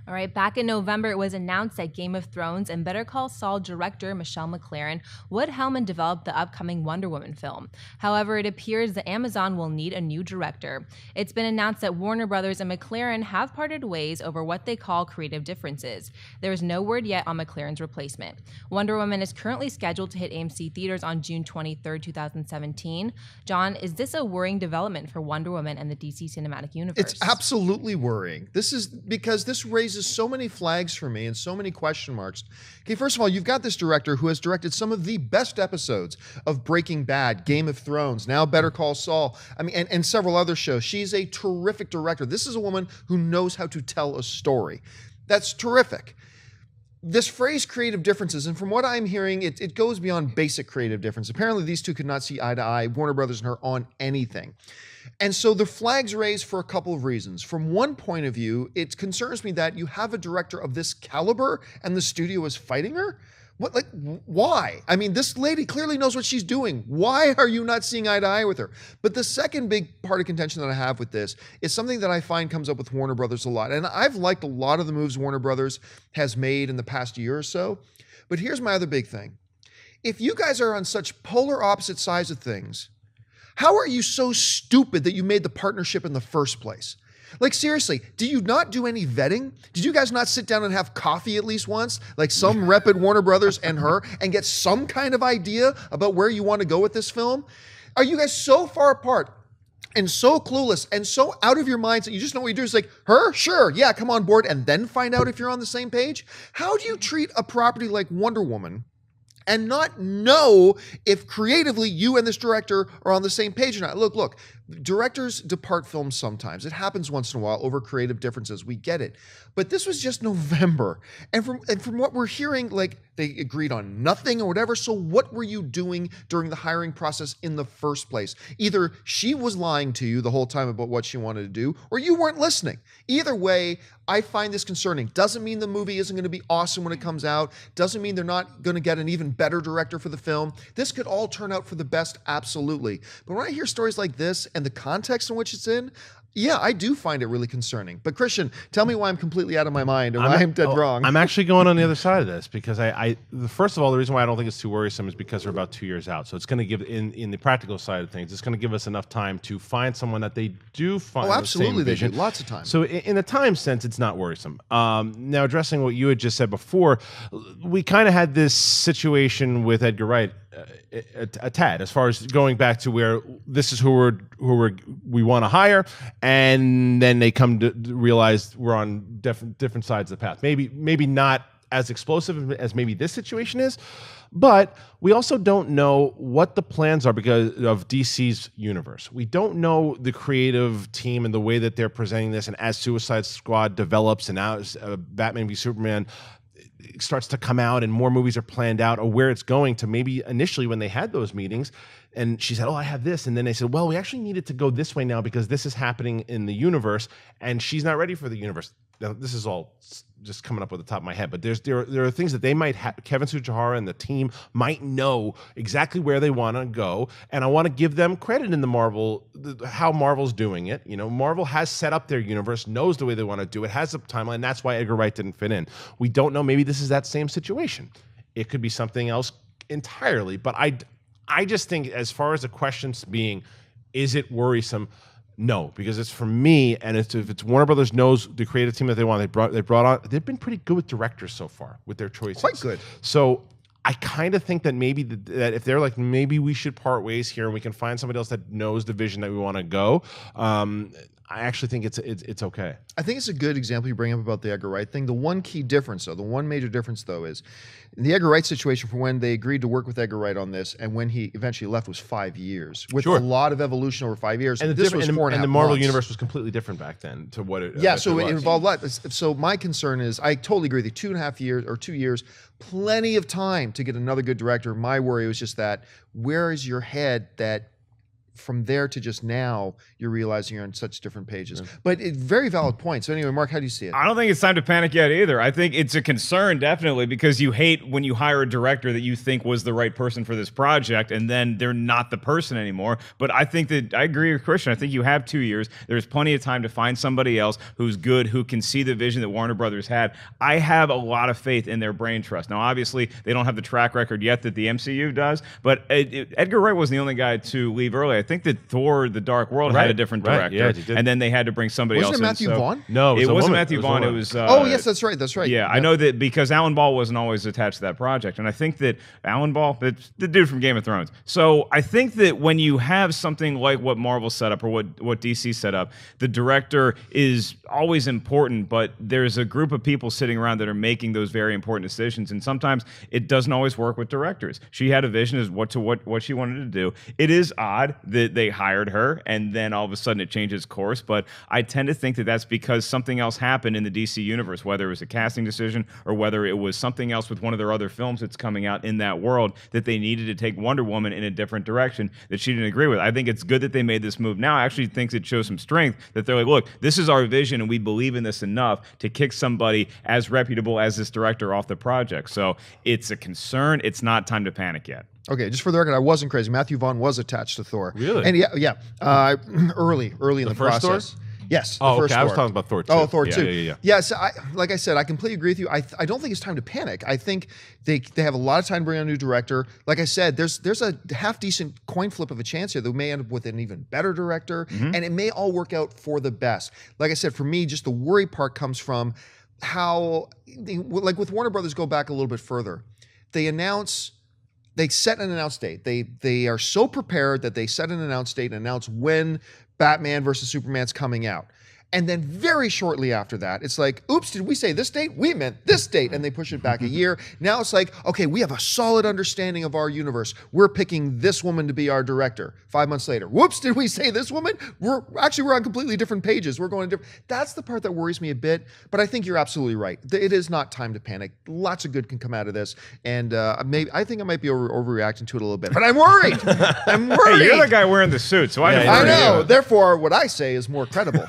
All right, back in November, it was announced that Game of Thrones and Better Call Saul director Michelle MacLaren would helm and develop the upcoming Wonder Woman film. However, it appears that Amazon will need a new director. It's been announced that Warner Brothers and MacLaren have parted ways over what they call creative differences. There is no word yet on MacLaren's replacement. Wonder Woman is currently scheduled to hit AMC theaters on June 23, 2017. John, is this a worrying development for Wonder Woman and the DC Cinematic Universe? It's absolutely worrying. This is because this raises so many flags for me and so many question marks. Okay, first of all, you've got this director who has directed some of the best episodes of Breaking Bad, Game of Thrones, now Better Call Saul, and several other shows. She's a terrific director. This is a woman who knows how to tell a story. That's terrific. This phrase creative differences, and from what I'm hearing, it goes beyond basic creative difference. Apparently, these two could not see eye to eye, Warner Brothers and her, on anything. And so the flags raised for a couple of reasons. From one point of view, it concerns me that you have a director of this caliber and the studio is fighting her. Why? I mean, this lady clearly knows what she's doing. Why are you not seeing eye to eye with her? But the second big part of contention that I have with this is something that I find comes up with Warner Brothers a lot. And I've liked a lot of the moves Warner Brothers has made in the past year or so. But here's my other big thing. If you guys are on such polar opposite sides of things, how are you so stupid that you made the partnership in the first place? Like, seriously, do you not do any vetting? Did you guys not sit down and have coffee at least once, like some rep at Warner Brothers and her, and get some kind of idea about where you want to go with this film? Are you guys so far apart and so clueless and so out of your minds that you just know what you do? It's like, her? Sure, yeah, come on board, and then find out if you're on the same page? How do you treat a property like Wonder Woman and not know if creatively you and this director are on the same page or not? Look, directors depart films sometimes. It happens once in a while over creative differences. We get it. But this was just November. And from what we're hearing, like, they agreed on nothing or whatever. So what were you doing during the hiring process in the first place? Either she was lying to you the whole time about what she wanted to do, or you weren't listening. Either way, I find this concerning. Doesn't mean the movie isn't going to be awesome when it comes out. Doesn't mean they're not going to get an even better director for the film. This could all turn out for the best, absolutely. But when I hear stories like this and the context in which it's in, yeah, I do find it really concerning. But Christian, tell me why I'm completely out of my mind or why I'm dead wrong. I'm actually going on the other side of this because first of all, the reason why I don't think it's too worrisome is because we're about 2 years out. So it's going to give, in the practical side of things, it's going to give us enough time to find someone that they do find. Oh, absolutely, the same vision. They do. Lots of time. So in the time sense, it's not worrisome. Now, addressing what you had just said before, we kind of had this situation with Edgar Wright a tad, as far as going back to where this is who we want to hire, and then they come to realize we're on different sides of the path. Maybe not as explosive as maybe this situation is, but we also don't know what the plans are because of DC's universe. We don't know the creative team and the way that they're presenting this, and as Suicide Squad develops and now as Batman v Superman starts to come out and more movies are planned out, or where it's going to. Maybe initially when they had those meetings and she said, oh, I have this. And then they said, well, we actually need it to go this way now because this is happening in the universe and she's not ready for the universe. Now, this is all just coming up with the top of my head, but there are things that they might have, Kevin Tsujihara and the team might know exactly where they want to go. And I want to give them credit in the Marvel, how Marvel's doing it. You know, Marvel has set up their universe, knows the way they want to do it, has a timeline. That's why Edgar Wright didn't fit in. We don't know. Maybe this is that same situation. It could be something else entirely. But I just think, as far as the questions being, is it worrisome? No, because it's for me, and if it's Warner Brothers knows the creative team that they want, they brought on. They've been pretty good with directors so far with their choices. Quite good. So I kind of think that maybe that if they're like, maybe we should part ways here and we can find somebody else that knows the vision that we want to go. I actually think it's okay. I think it's a good example you bring up about the Edgar Wright thing. The one key difference, though, the one major difference, though, is in the Edgar Wright situation, for when they agreed to work with Edgar Wright on this and when he eventually left was 5 years, with a lot of evolution over 5 years. And this was 4.5 months. And the Marvel universe was completely different back then to what it. Yeah, so it involved a lot. So my concern is, I totally agree with you. 2.5 years or 2 years, plenty of time to get another good director. My worry was just that, where is your head that from there to just now, you're realizing you're on such different pages. But very valid point. So anyway, Mark, how do you see it? I don't think it's time to panic yet either. I think it's a concern, definitely, because you hate when you hire a director that you think was the right person for this project, and then they're not the person anymore. But I think that I agree with Christian. I think you have 2 years. There's plenty of time to find somebody else who's good, who can see the vision that Warner Brothers had. I have a lot of faith in their brain trust. Now, obviously, they don't have the track record yet that the MCU does, but Edgar Wright wasn't the only guy to leave early. I think that Thor: The Dark World had a different director, and then they had to bring somebody else Wasn't it Matthew in. Vaughn? No, it wasn't woman. Matthew Vaughn. It was. Oh, yes, that's right. That's right. Yeah, I know that because Alan Ball wasn't always attached to that project, and I think that Alan Ball, it's the dude from Game of Thrones. So I think that when you have something like what Marvel set up or what DC set up, the director is always important, but there's a group of people sitting around that are making those very important decisions, and sometimes it doesn't always work with directors. She had a vision as what she wanted to do. It is odd that they hired her and then all of a sudden it changes course, but I tend to think that that's because something else happened in the DC universe, whether it was a casting decision or whether it was something else with one of their other films that's coming out in that world that they needed to take Wonder Woman in a different direction that she didn't agree with. I think it's good that they made this move now. I actually think it shows some strength that they're like, look, this is our vision and we believe in this enough to kick somebody as reputable as this director off the project. So it's a concern. It's not time to panic yet. Okay, just for the record, I wasn't crazy. Matthew Vaughn was attached to Thor. Really? And early in the first process. Thor? Yes. Oh, the first okay. I was Thor. talking about Thor 2. Oh, Thor 2. Yeah. Yes, like I said, I completely agree with you. I don't think it's time to panic. I think they have a lot of time to bring on a new director. Like I said, there's a half decent coin flip of a chance here that we may end up with an even better director, and it may all work out for the best. Like I said, for me, just the worry part comes from how, like with Warner Brothers, go back a little bit further. They set an announce date. They are so prepared that they set an announce date and announce when Batman versus Superman's coming out. And then very shortly after that, it's like, oops, did we say this date? We meant this date. And they push it back a year. Now it's like, okay, we have a solid understanding of our universe. We're picking this woman to be our director. 5 months later, whoops, did we say this woman? We're on completely different pages. We're going different. That's the part that worries me a bit. But I think you're absolutely right. It is not time to panic. Lots of good can come out of this. And I think I might be overreacting to it a little bit. But I'm worried. I'm worried. Hey, you're the guy wearing the suit, so I know. Therefore, what I say is more credible.